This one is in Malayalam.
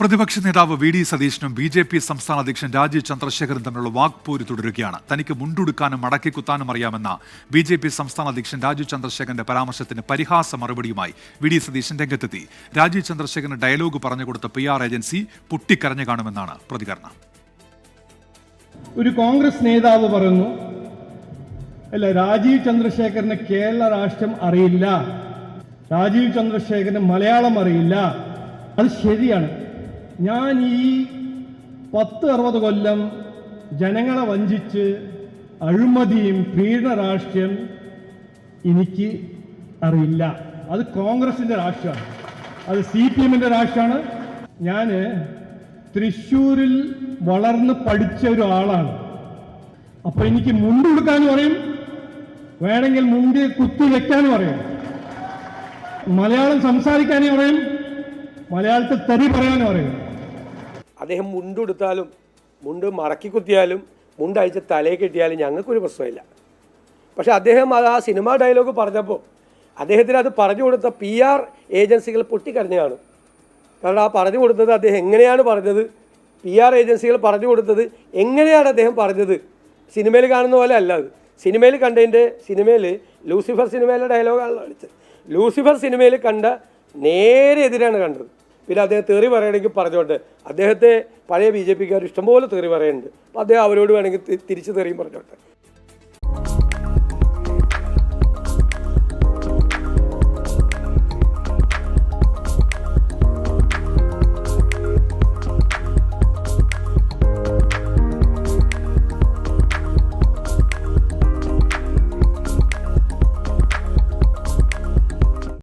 പ്രതിപക്ഷ നേതാവ് വി ഡി സതീശനും ബി.ജെ.പി. സംസ്ഥാന അധ്യക്ഷൻ രാജീവ് ചന്ദ്രശേഖരനും തമ്മിലുള്ള വാക്പോര് തുടരുകയാണ്. തനിക്ക് മുണ്ടുടുക്കാനും മടക്കിക്കുത്താനും അറിയാമെന്ന ബി.ജെ.പി. സംസ്ഥാന അധ്യക്ഷൻ രാജീവ് ചന്ദ്രശേഖരന്റെ പരാമർശത്തിന് പരിഹാസ മറുപടിയുമായി വി ഡി സതീശൻ രംഗത്തെത്തി. രാജീവ് ചന്ദ്രശേഖരന് ഡയലോഗ് പറഞ്ഞുകൊടുത്ത PR ഏജൻസി പൊട്ടിക്കരഞ്ഞു കാണുമെന്നാണ് പ്രതികരണം. ഒരു കോൺഗ്രസ് നേതാവ് പറയുന്നു, അല്ല, രാജീവ് ചന്ദ്രശേഖരന് കേരള രാഷ്ട്രം അറിയില്ല, രാജീവ് ചന്ദ്രശേഖരന് മലയാളം അറിയില്ല. അത് ശരിയാണ്. ഞാൻ ഈ 10-60 കൊല്ലം ജനങ്ങളെ വഞ്ചിച്ച് അഴിമതിയും പീഡന രാഷ്ട്രീയം എനിക്ക് അറിയില്ല. അത് കോൺഗ്രസിന്റെ രാഷ്ട്രമാണ്, അത് CPM-ന്റെ രാഷ്ട്രമാണ്. ഞാൻ തൃശ്ശൂരിൽ വളർന്ന് പഠിച്ച ഒരാളാണ്. അപ്പൊ എനിക്ക് മുണ്ട് കൊടുക്കാനും അറിയും, വേണമെങ്കിൽ മുണ്ട് കുത്തി വെക്കാനും അറിയും, മലയാളം സംസാരിക്കാനും അറിയും, മലയാളത്തിൽ തെറി പറയാനും അറിയും. അദ്ദേഹം മുണ്ടെടുത്താലും മുണ്ട് മടക്കി കുത്തിയാലും മുണ്ട് അയച്ച് തലയിൽ കെട്ടിയാലും ഞങ്ങൾക്കൊരു പ്രശ്നമില്ല. പക്ഷേ അദ്ദേഹം അത് ആ സിനിമ ഡയലോഗ് പറഞ്ഞപ്പോൾ അദ്ദേഹത്തിന് അത് പറഞ്ഞു കൊടുത്ത PR ഏജൻസികൾ പൊട്ടിക്കരഞ്ഞു കാണും. കാരണം ആ പറഞ്ഞു കൊടുത്തത് അദ്ദേഹം എങ്ങനെയാണ് പറഞ്ഞത്, PR ഏജൻസികൾ പറഞ്ഞു കൊടുത്തത് എങ്ങനെയാണ് അദ്ദേഹം പറഞ്ഞത്, സിനിമയിൽ കാണുന്ന പോലെ അല്ല അത്. സിനിമയിൽ കണ്ടതിൻ്റെ സിനിമയിൽ ലൂസിഫർ സിനിമയിലെ ഡയലോഗാണല്ലോ കളിച്ചത്. ലൂസിഫർ സിനിമയിൽ കണ്ട നേരെ എതിരാണ് കണ്ടത്. പിന്നെ അദ്ദേഹം തെറി പറയണമെങ്കിൽ പറഞ്ഞോട്ടെ, അദ്ദേഹത്തെ പഴയ BJP-ക്കാർ ഇഷ്ടംപോലെ തെറി പറയുന്നുണ്ട്. അപ്പോൾ അദ്ദേഹം അവരോട് വേണമെങ്കിൽ തിരിച്ച് തെറിയും പറഞ്ഞോട്ടെ.